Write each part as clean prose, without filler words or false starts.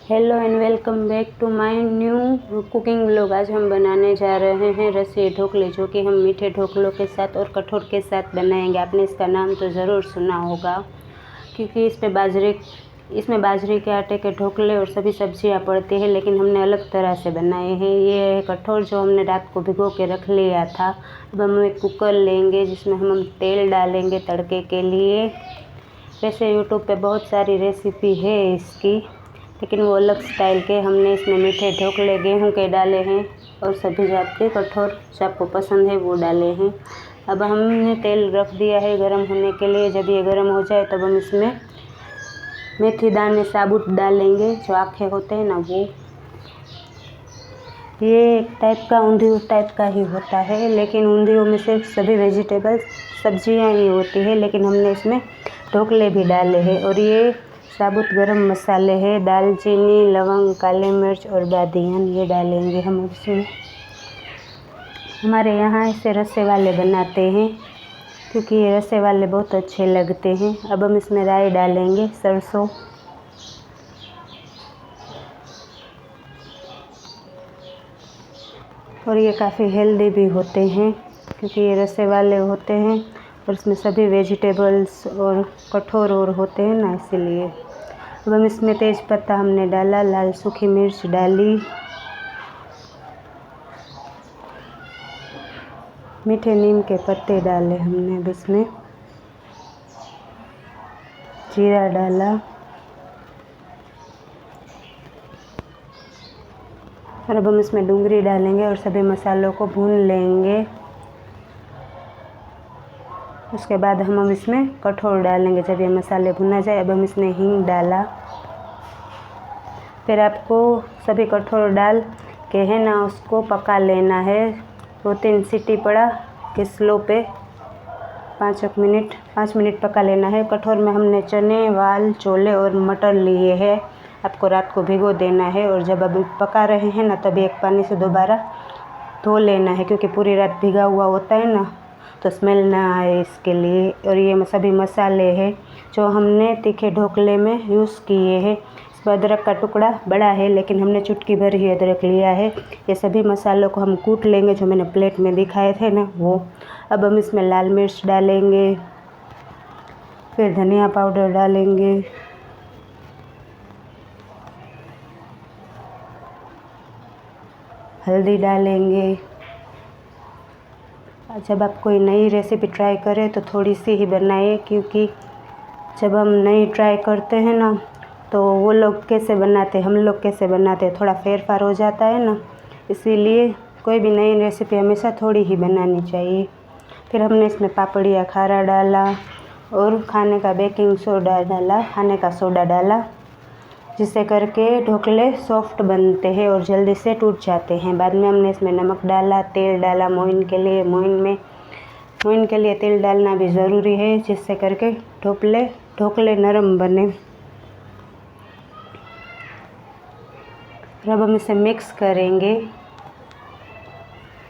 Hello and welcome back to my new cooking vlog. आज हम बनाने जा रहे हैं रसे ढोकले, जो कि हम मीठे ढोकलों के साथ और कठोर के साथ बनाएंगे। आपने इसका नाम तो ज़रूर सुना होगा, क्योंकि इसमें बाजरे के आटे के ढोकले और सभी सब्जियां पड़ती है, लेकिन हमने अलग तरह से बनाए हैं। ये है कठोर, जो हमने रात को भिगो के रख लिया था। अब हम एक कुकर लेंगे, जिसमें हम तेल डालेंगे तड़के के लिए। वैसे यूट्यूब पे बहुत सारी रेसिपी है इसकी, लेकिन वो अलग स्टाइल के। हमने इसमें मीठे ढोकले गेहूं के डाले हैं और सभी जात के कठोर जो आपको पसंद है वो डाले हैं। अब हमने तेल रख दिया है गरम होने के लिए। जब ये गरम हो जाए तब हम इसमें मेथी दाने साबुत डालेंगे, जो आखे होते हैं ना वो। ये एक टाइप का ऊंधियो टाइप का ही होता है, लेकिन ऊंधियो में सिर्फ सभी वेजिटेबल्स सब्जियां ही होती है, लेकिन हमने इसमें ढोकले भी डाले हैं। और ये साबुत गरम मसाले हैं, दालचीनी, लवंग, काली मिर्च और बादियान, ये डालेंगे हम इसमें। हमारे यहाँ इसे रसे वाले बनाते हैं, क्योंकि ये रसे वाले बहुत अच्छे लगते हैं। अब हम इसमें राई डालेंगे, सरसों, और ये काफ़ी हेल्दी भी होते हैं, क्योंकि ये रसे वाले होते हैं और इसमें सभी वेजिटेबल्स और कठोर और होते हैं ना, इसीलिए। अब हम इसमें तेज पत्ता हमने डाला, लाल सूखी मिर्च डाली, मीठे नीम के पत्ते डाले हमने। अब इसमें जीरा डाला, और अब हम इसमें डूंगरी डालेंगे और सभी मसालों को भून लेंगे। उसके बाद हम इसमें कठोर डालेंगे जब ये मसाले भुना जाए। अब हम इसमें हींग डाला। फिर आपको सभी कठोर डाल के है ना उसको पका लेना है। 2-3 सीटी पड़ा के स्लो पे 5 मिनट पका लेना है। कठोर में हमने चने, वाल, छोले और मटर लिए हैं। आपको रात को भिगो देना है, और जब अभी पका रहे हैं ना तभी एक पानी से दोबारा धो लेना है, क्योंकि पूरी रात भिगा हुआ होता है ना, तो स्मेल ना आए इसके लिए। और ये सभी मसाले हैं जो हमने तीखे ढोकले में यूज़ किए हैं। इसमें अदरक का टुकड़ा बड़ा है, लेकिन हमने चुटकी भर ही अदरक लिया है। ये सभी मसालों को हम कूट लेंगे, जो मैंने प्लेट में दिखाए थे ना वो। अब हम इसमें लाल मिर्च डालेंगे, फिर धनिया पाउडर डालेंगे, हल्दी डालेंगे। जब आप कोई नई रेसिपी ट्राई करें तो थोड़ी सी ही बनाइए, क्योंकि जब हम नई ट्राई करते हैं ना तो वो लोग कैसे बनाते, हम लोग कैसे बनाते, थोड़ा फेर फार हो जाता है ना, इसीलिए कोई भी नई रेसिपी हमेशा थोड़ी ही बनानी चाहिए। फिर हमने इसमें पापड़िया खारा डाला और खाने का बेकिंग सोडा डाला, खाने का सोडा डाला, जिससे करके ढोकले सॉफ्ट बनते हैं और जल्दी से टूट जाते हैं। बाद में हमने इसमें नमक डाला, तेल डाला मोइन के लिए। मोइन के लिए तेल डालना भी ज़रूरी है, जिससे करके ढोकले नरम बने। अब हम इसे मिक्स करेंगे,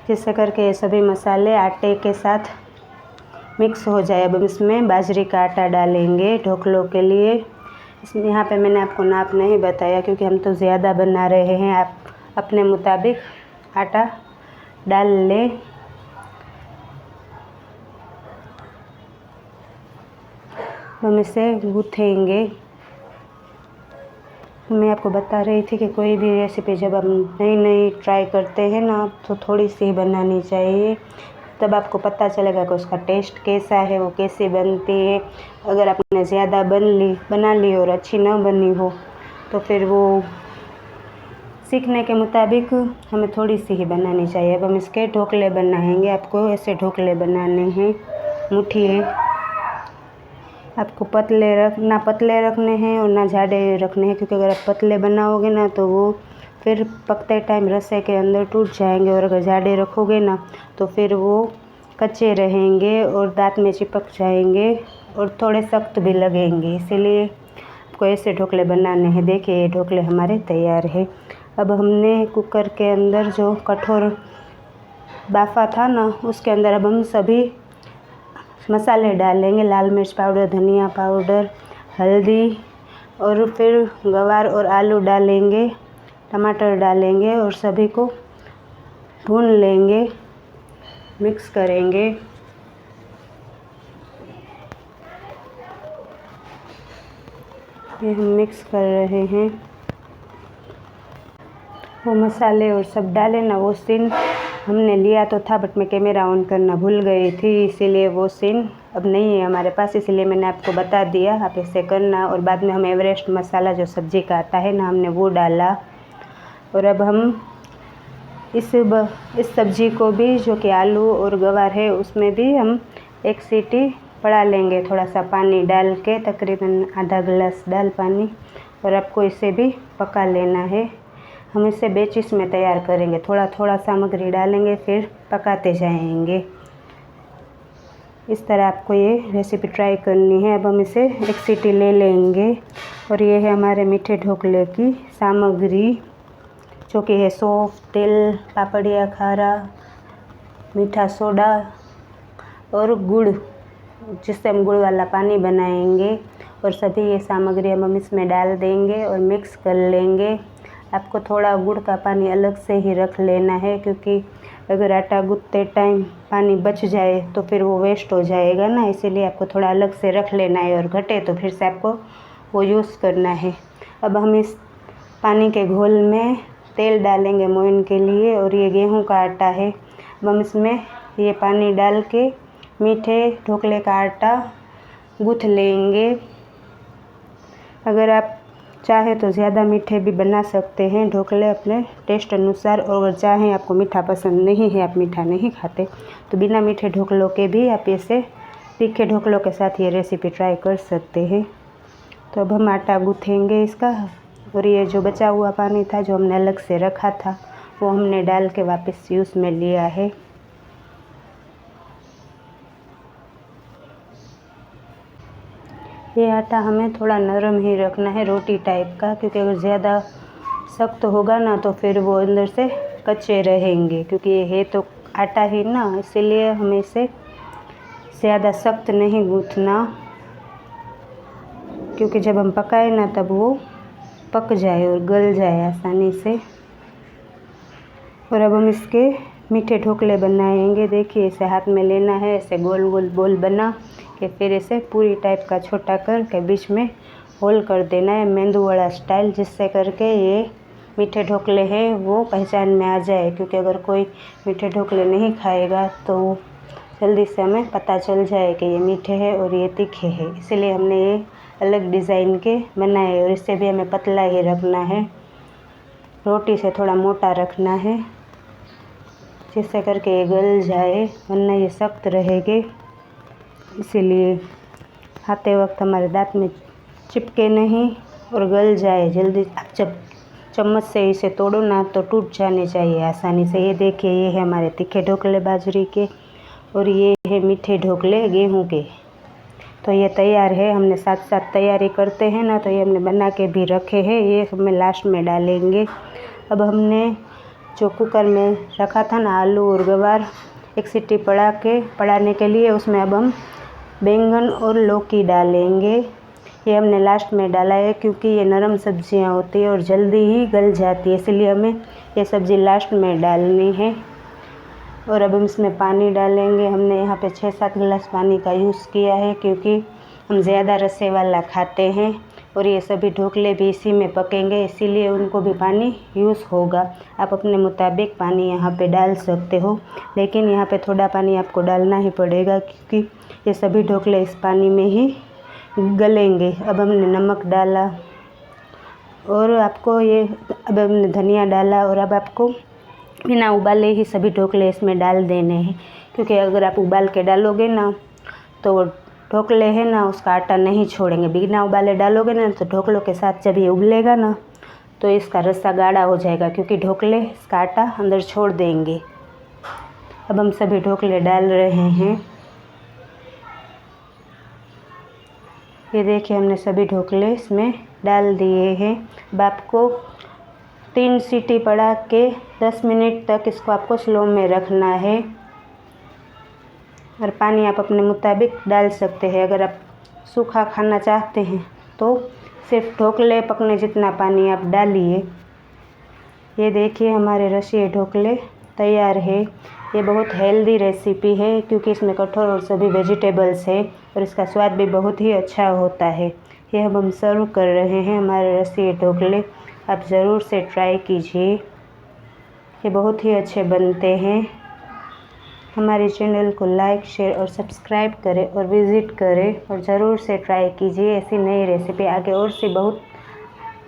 जिससे करके ये सभी मसाले आटे के साथ मिक्स हो जाए। अब हम इसमें बाजरे का आटा डालेंगे ढोकलों के लिए। इसमें यहाँ पे मैंने आपको नाप नहीं बताया, क्योंकि हम तो ज़्यादा बना रहे हैं। आप अपने मुताबिक आटा डाल लें। हम इसे गूँथेंगे। मैं आपको बता रही थी कि कोई भी रेसिपी जब हम नई ट्राई करते हैं ना तो थोड़ी सी ही बनानी चाहिए, तब आपको पता चलेगा कि उसका टेस्ट कैसा है, वो कैसे बनती है। अगर आपने ज़्यादा बना ली और अच्छी ना बनी हो तो फिर वो सीखने के मुताबिक हमें थोड़ी सी ही बनानी चाहिए। अब हम इसके ढोकले बनाएंगे। आपको ऐसे ढोकले बनाने हैं, मुठिए। आपको ना पतले रखने हैं और ना जाड़े रखने हैं, क्योंकि अगर आप पतले बनाओगे ना तो वो फिर पकते टाइम रस्से के अंदर टूट जाएंगे, और अगर जाड़े रखोगे ना तो फिर वो कच्चे रहेंगे और दांत में चिपक जाएंगे और थोड़े सख्त भी लगेंगे। इसीलिए आपको ऐसे ढोकले बनाने हैं। देखिए, ये ढोकले हमारे तैयार है। अब हमने कुकर के अंदर जो कठोर बाफा था ना, उसके अंदर अब हम सभी मसाले डालेंगे। लाल मिर्च पाउडर, धनिया पाउडर, हल्दी, और फिर गवार और आलू डालेंगे, टमाटर डालेंगे और सभी को भून लेंगे, मिक्स करेंगे। ये हम मिक्स कर रहे हैं। वो मसाले और सब डाले ना, वो सीन हमने लिया तो था बट मैं कैमरा ऑन करना भूल गई थी, इसीलिए वो सीन अब नहीं है हमारे पास, इसलिए मैंने आपको बता दिया, आप ऐसे करना। और बाद में हम एवरेस्ट मसाला जो सब्ज़ी का आता है ना, हमने वो डाला। और अब हम इस सब्ज़ी को भी, जो कि आलू और गवार है, उसमें भी हम एक सीटी पड़ा लेंगे, थोड़ा सा पानी डाल के, तकरीबन आधा गिलास डाल पानी। और आपको इसे भी पका लेना है। हम इसे बेचिस में तैयार करेंगे, थोड़ा थोड़ा सामग्री डालेंगे, फिर पकाते जाएंगे। इस तरह आपको ये रेसिपी ट्राई करनी है। अब हम इसे एक सीटी ले लेंगे। और ये है हमारे मीठे ढोकले की सामग्री, जो कि है सौंफ, तिल, पापड़िया खारा, मीठा सोडा और गुड़, जिससे हम गुड़ वाला पानी बनाएंगे। और सभी ये सामग्री हम इसमें डाल देंगे और मिक्स कर लेंगे। आपको थोड़ा गुड़ का पानी अलग से ही रख लेना है, क्योंकि अगर आटा गूंथते टाइम पानी बच जाए तो फिर वो वेस्ट हो जाएगा ना, इसीलिए आपको थोड़ा अलग से रख लेना है। और घटे तो फिर से आपको वो यूज़ करना है। अब हम इस पानी के घोल में तेल डालेंगे मोइन के लिए, और ये गेहूं का आटा है। अब हम इसमें ये पानी डाल के मीठे ढोकले का आटा गूँथ लेंगे। अगर आप चाहे तो ज़्यादा मीठे भी बना सकते हैं ढोकले अपने टेस्ट अनुसार, और अगर चाहें आपको मीठा पसंद नहीं है, आप मीठा नहीं खाते, तो बिना मीठे ढोकलों के भी आप इसे तीखे ढोकलों के साथ ये रेसिपी ट्राई कर सकते हैं। तो अब हम आटा गूँथेंगे इसका। और ये जो बचा हुआ पानी था, जो हमने अलग से रखा था, वो हमने डाल के वापस यूज़ में लिया है। ये आटा हमें थोड़ा नरम ही रखना है, रोटी टाइप का, क्योंकि अगर ज़्यादा सख्त होगा ना तो फिर वो अंदर से कच्चे रहेंगे, क्योंकि ये है तो आटा ही ना, इसीलिए हमें इसे ज़्यादा सख्त नहीं गूँथना, क्योंकि जब हम पकाए ना तब वो पक जाए और गल जाए आसानी से। और अब हम इसके मीठे ढोकले बनाएंगे। देखिए, इसे हाथ में लेना है, ऐसे गोल गोल बोल बना के फिर इसे पूरी टाइप का छोटा करके बीच में होल कर देना है, मेंदू वड़ा स्टाइल, जिससे करके ये मीठे ढोकले हैं वो पहचान में आ जाए। क्योंकि अगर कोई मीठे ढोकले नहीं खाएगा तो जल्दी से हमें पता चल जाए कि ये मीठे हैं और ये तीखे हैं, इसलिए हमने ये अलग डिज़ाइन के बनाए। और इससे भी हमें पतला ही रखना है, रोटी से थोड़ा मोटा रखना है, जिससे करके ये गल जाए, वरना ये सख्त रहेंगे। इसीलिए खाते वक्त हमारे दांत में चिपके नहीं और गल जाए जल्दी। आप जब चम्मच से इसे तोड़ो ना तो टूट जाने चाहिए आसानी से। ये देखिए, ये है हमारे तीखे ढोकले बाजरी के, और ये है मीठे ढोकले गेहूं के। तो ये तैयार है। हमने साथ साथ तैयारी करते हैं ना, तो ये हमने बना के भी रखे हैं, ये हमें लास्ट में डालेंगे। अब हमने जो कुकर में रखा था ना आलू और गवार, एक सीटी पड़ाने के लिए, उसमें अब हम बैंगन और लौकी डालेंगे। ये हमने लास्ट में डाला है, क्योंकि ये नरम सब्जियां होती है और जल्दी ही गल जाती है, इसलिए हमें ये सब्ज़ी लास्ट में डालनी है। और अब हम इसमें पानी डालेंगे। हमने यहाँ पे 6-7 गिलास पानी का यूज़ किया है, क्योंकि हम ज़्यादा रसे वाला खाते हैं और ये सभी ढोकले भी इसी में पकेंगे, इसीलिए उनको भी पानी यूज़ होगा। आप अपने मुताबिक पानी यहाँ पे डाल सकते हो, लेकिन यहाँ पे थोड़ा पानी आपको डालना ही पड़ेगा, क्योंकि ये सभी ढोकले इस पानी में ही गलेंगे। अब हमने नमक डाला और आपको ये, अब हमने धनिया डाला, और अब आपको बिना उबाले ही सभी ढोकले इसमें डाल देने हैं, क्योंकि अगर आप उबाल के डालोगे ना तो ढोकले है ना उसका आटा नहीं छोड़ेंगे। बिना उबाले डालोगे ना तो ढोकलों के साथ जब ये उबलेगा ना तो इसका रस्सा गाढ़ा हो जाएगा, क्योंकि ढोकले इसका आटा अंदर छोड़ देंगे। अब हम सभी ढोकले डाल रहे हैं। ये देखिए, हमने सभी ढोकले इसमें डाल दिए हैं। अब आपको 3 सीटी पड़ा के 10 मिनट तक इसको आपको स्लो में रखना है, और पानी आप अपने मुताबिक डाल सकते हैं। अगर आप सूखा खाना चाहते हैं तो सिर्फ ढोकले पकने जितना पानी आप डालिए। ये देखिए हमारे रसिए ढोकले तैयार है। ये बहुत हेल्दी रेसिपी है क्योंकि इसमें कठोर और सभी वेजिटेबल्स है और इसका स्वाद भी बहुत ही अच्छा होता है। ये अब हम सर्व कर रहे हैं हमारे रसिए ढोकले। आप ज़रूर से ट्राई कीजिए, ये बहुत ही अच्छे बनते हैं। हमारे चैनल को लाइक, शेयर और सब्सक्राइब करें और विज़िट करें और ज़रूर से ट्राई कीजिए ऐसी नई रेसिपी। आगे और सी बहुत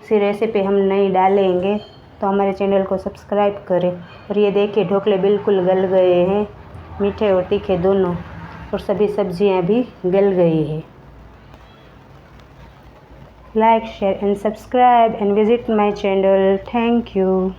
सी रेसिपी हम नई डालेंगे, तो हमारे चैनल को सब्सक्राइब करें। और ये देखिए ढोकले बिल्कुल गल गए हैं, मीठे और तीखे दोनों, और सभी सब्जियां भी गल गई है। Like, share and subscribe and visit my channel. Thank you.